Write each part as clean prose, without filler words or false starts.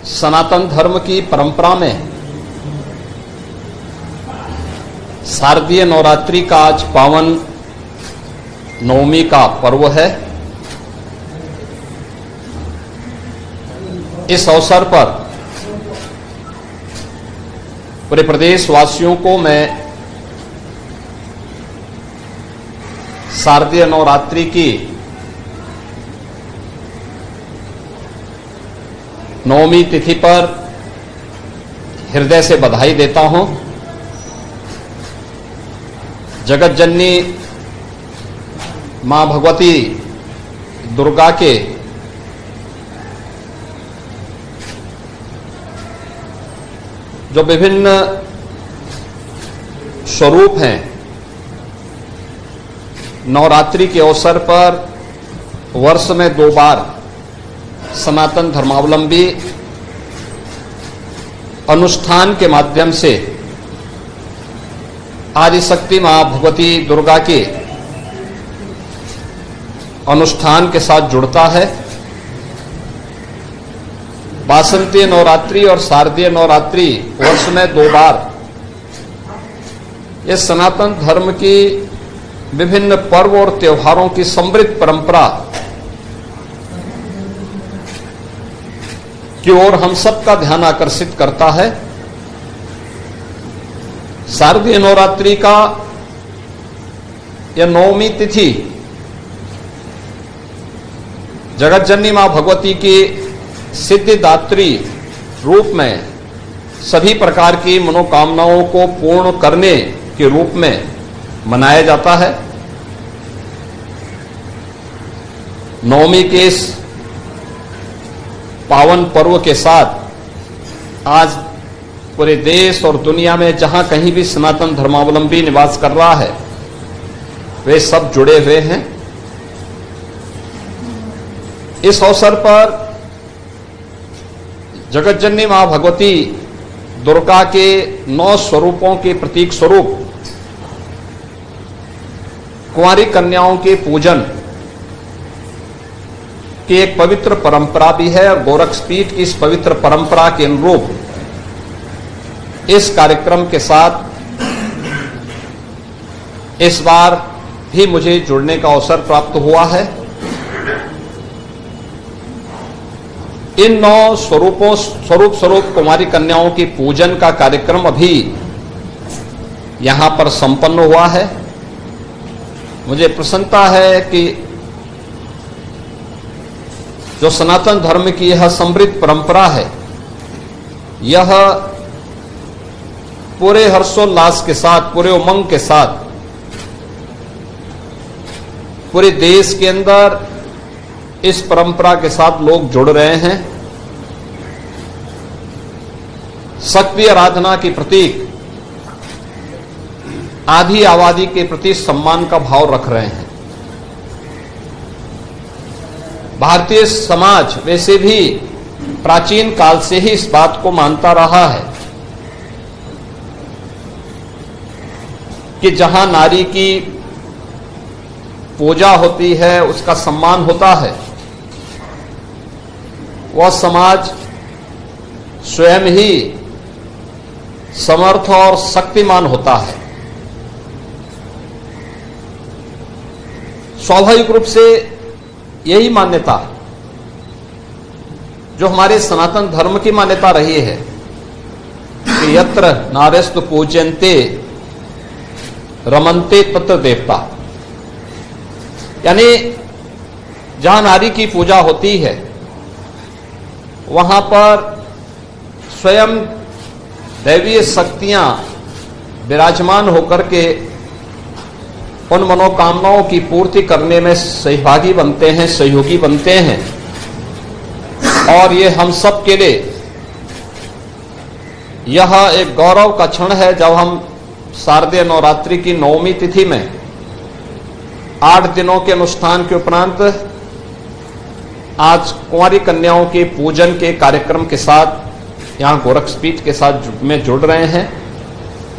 सनातन धर्म की परंपरा में शारदीय नवरात्रि का आज पावन नवमी का पर्व है। इस अवसर पर पूरे प्रदेश वासियों को मैं शारदीय नवरात्रि की नवमी तिथि पर हृदय से बधाई देता हूं। जगत जननी मां भगवती दुर्गा के जो विभिन्न स्वरूप हैं, नवरात्रि के अवसर पर वर्ष में 2 बार सनातन धर्मावलंबी अनुष्ठान के माध्यम से आदिशक्ति मां भगवती दुर्गा के अनुष्ठान के साथ जुड़ता है। वासंतीय नवरात्रि और शारदीय नवरात्रि वर्ष में 2 बार यह सनातन धर्म की विभिन्न पर्व और त्योहारों की समृद्ध परंपरा की ओर हम सबका ध्यान आकर्षित करता है। शारदीय नवरात्रि का यह नवमी तिथि जगत जननी मां भगवती की सिद्धिदात्री रूप में सभी प्रकार की मनोकामनाओं को पूर्ण करने के रूप में मनाया जाता है। नवमी के इस पावन पर्व के साथ आज पूरे देश और दुनिया में जहां कहीं भी सनातन धर्मावलंबी निवास कर रहा है, वे सब जुड़े हुए हैं। इस अवसर पर जगत जननी मां भगवती दुर्गा के 9 स्वरूपों के प्रतीक स्वरूप कुंवारी कन्याओं के पूजन की एक पवित्र परंपरा भी है और गोरक्षपीठ की इस पवित्र परंपरा के अनुरूप इस कार्यक्रम के साथ इस बार भी मुझे जुड़ने का अवसर प्राप्त हुआ है। इन 9 स्वरूप कुमारी कन्याओं की पूजन का कार्यक्रम अभी यहां पर संपन्न हुआ है। मुझे प्रसन्नता है कि जो सनातन धर्म की यह समृद्ध परंपरा है, यह पूरे हर्षोल्लास के साथ, पूरे उमंग के साथ पूरे देश के अंदर इस परंपरा के साथ लोग जुड़ रहे हैं। शक्ति आराधना के प्रतीक आधी आबादी के प्रति सम्मान का भाव रख रहे हैं। भारतीय समाज वैसे भी प्राचीन काल से ही इस बात को मानता रहा है कि जहां नारी की पूजा होती है, उसका सम्मान होता है, वह समाज स्वयं ही समर्थ और शक्तिमान होता है। स्वाभाविक रूप से यही मान्यता जो हमारे सनातन धर्म की मान्यता रही है कि यत्र नारेस्तु पूज्यन्ते रमन्ते तत्र देवता, यानी जहां नारी की पूजा होती है वहां पर स्वयं दैवीय शक्तियां विराजमान होकर के उन मनोकामनाओं की पूर्ति करने में सहभागी बनते हैं, सहयोगी बनते हैं। और ये हम सब के लिए यह एक गौरव का क्षण है जब हम शारदीय नवरात्रि की नवमी तिथि में 8 दिनों के अनुष्ठान के उपरांत आज कुंवारी कन्याओं के पूजन के कार्यक्रम के साथ यहां गोरक्षपीठ के साथ में जुड़ रहे हैं।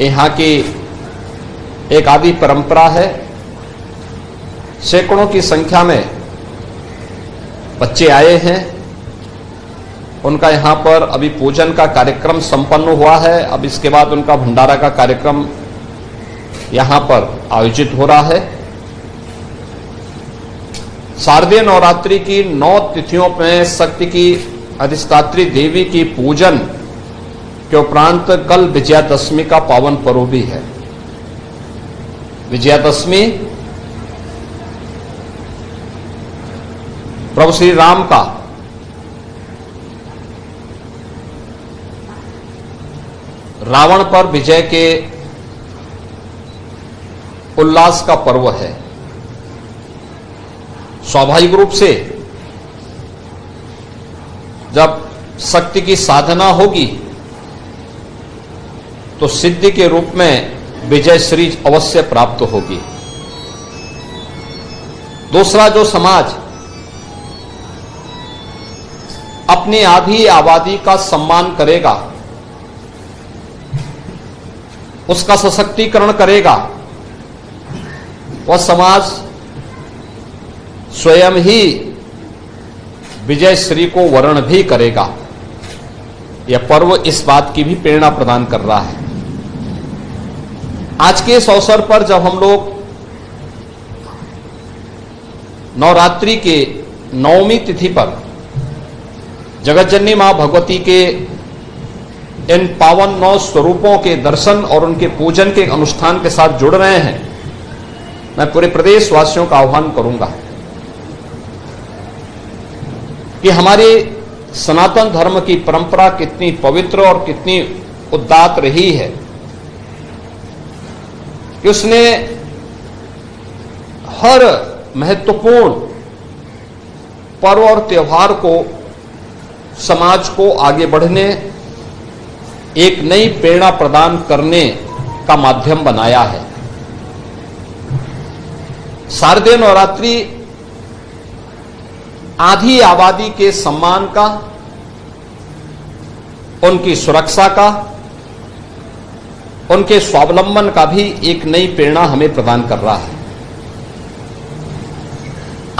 यहां की एक आदि परंपरा है। सैकड़ों की संख्या में बच्चे आए हैं उनका यहाँ पर अभी पूजन का कार्यक्रम संपन्न हुआ है। अब इसके बाद उनका भंडारा का कार्यक्रम यहाँ पर आयोजित हो रहा है। शारदीय नवरात्रि की 9 तिथियों में शक्ति की अधिष्ठात्री देवी की पूजन के उपरांत कल विजयादशमी का पावन पर्व भी है। विजयादशमी प्रभु श्री राम का रावण पर विजय के उल्लास का पर्व है। स्वाभाविक रूप से जब शक्ति की साधना होगी तो सिद्धि के रूप में विजय श्री अवश्य प्राप्त होगी। दूसरा, जो समाज अपनी आधी आबादी का सम्मान करेगा, उसका सशक्तिकरण करेगा, वह समाज स्वयं ही विजय श्री को वर्ण भी करेगा। यह पर्व इस बात की भी प्रेरणा प्रदान कर रहा है। आज के इस अवसर पर जब हम लोग नवरात्रि के 9वीं तिथि पर जगतजननी मां भगवती के इन पावन 9 स्वरूपों के दर्शन और उनके पूजन के अनुष्ठान के साथ जुड़ रहे हैं, मैं पूरे प्रदेश वासियों का आह्वान करूंगा कि हमारे सनातन धर्म की परंपरा कितनी पवित्र और कितनी उदात्त रही है कि उसने हर महत्वपूर्ण पर्व और त्योहार को समाज को आगे बढ़ने, एक नई प्रेरणा प्रदान करने का माध्यम बनाया है। शारदीय नवरात्रि आधी आबादी के सम्मान का, उनकी सुरक्षा का, उनके स्वावलंबन का भी एक नई प्रेरणा हमें प्रदान कर रहा है।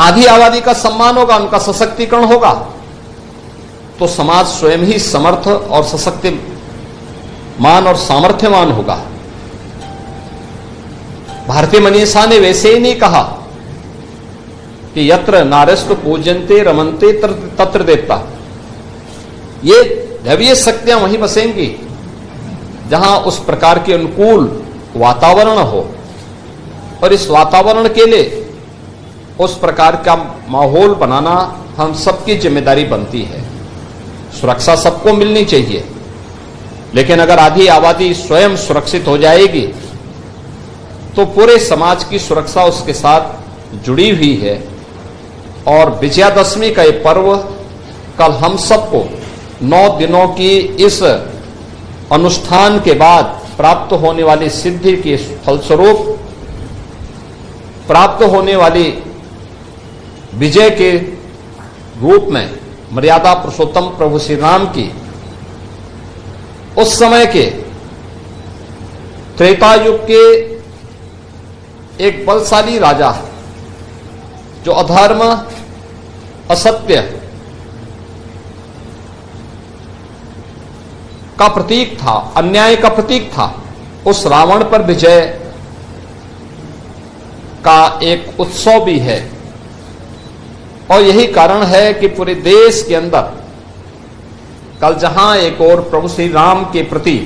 आधी आबादी का सम्मान होगा, उनका सशक्तिकरण होगा, तो समाज स्वयं ही समर्थ और सशक्तिमान और सामर्थ्यवान होगा। भारतीय मनीषा ने वैसे ही नहीं कहा कि यत्र नारस्तु पूजन्ते रमन्ते तत्र देवता। ये दैवीय शक्तियां वहीं बसेंगी जहां उस प्रकार के अनुकूल वातावरण हो, और इस वातावरण के लिए उस प्रकार का माहौल बनाना हम सबकी जिम्मेदारी बनती है। सुरक्षा सबको मिलनी चाहिए, लेकिन अगर आधी आबादी स्वयं सुरक्षित हो जाएगी तो पूरे समाज की सुरक्षा उसके साथ जुड़ी हुई है। और विजयादशमी का ये पर्व कल हम सबको 9 दिनों की इस अनुष्ठान के बाद प्राप्त होने वाली सिद्धि के फलस्वरूप प्राप्त होने वाली विजय के रूप में मर्यादा पुरुषोत्तम प्रभु श्री राम की उस समय के त्रेता युग के एक बलशाली राजा जो अधर्म, असत्य का प्रतीक था, अन्याय का प्रतीक था, उस रावण पर विजय का एक उत्सव भी है। और यही कारण है कि पूरे देश के अंदर कल जहां एक और प्रभु श्री राम के प्रति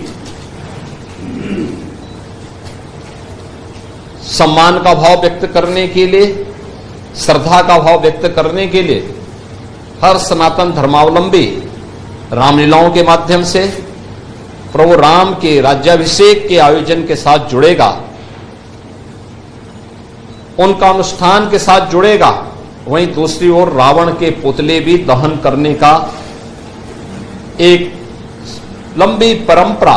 सम्मान का भाव व्यक्त करने के लिए, श्रद्धा का भाव व्यक्त करने के लिए हर सनातन धर्मावलंबी रामलीलाओं के माध्यम से प्रभु राम के राज्याभिषेक के आयोजन के साथ जुड़ेगा, उनका अनुष्ठान के साथ जुड़ेगा। वहीं दूसरी ओर रावण के पुतले भी दहन करने का एक लंबी परंपरा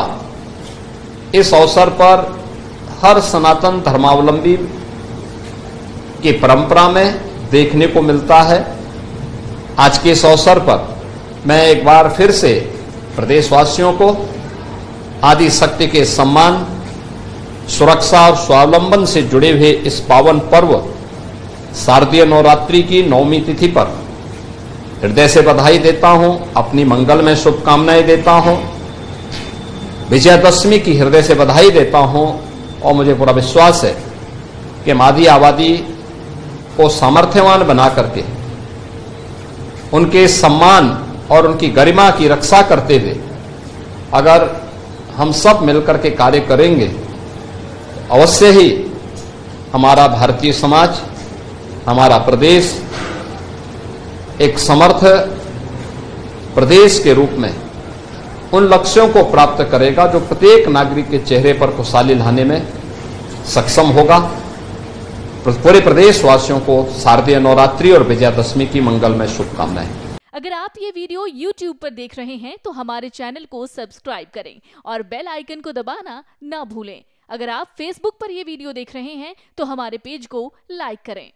इस अवसर पर हर सनातन धर्मावलंबी की परंपरा में देखने को मिलता है। आज के इस अवसर पर मैं एक बार फिर से प्रदेशवासियों को आदि शक्ति के सम्मान, सुरक्षा और स्वावलंबन से जुड़े हुए इस पावन पर्व शारदीय नवरात्रि की 9वीं तिथि पर हृदय से बधाई देता हूं, अपनी मंगलमय शुभकामनाएं देता हूं। विजयादशमी की हृदय से बधाई देता हूं और मुझे पूरा विश्वास है कि मादी आबादी को सामर्थ्यवान बना करके उनके सम्मान और उनकी गरिमा की रक्षा करते हुए अगर हम सब मिलकर के कार्य करेंगे, अवश्य ही हमारा भारतीय समाज, हमारा प्रदेश एक समर्थ प्रदेश के रूप में उन लक्ष्यों को प्राप्त करेगा जो प्रत्येक नागरिक के चेहरे पर खुशहाली लाने में सक्षम होगा। पूरे प्रदेशवासियों को शारदीय नवरात्रि और विजयादशमी की मंगलमय शुभकामनाएं। अगर आप ये वीडियो YouTube पर देख रहे हैं तो हमारे चैनल को सब्सक्राइब करें और बेल आइकन को दबाना ना भूलें। अगर आप Facebook पर ये वीडियो देख रहे हैं तो हमारे पेज को लाइक करें।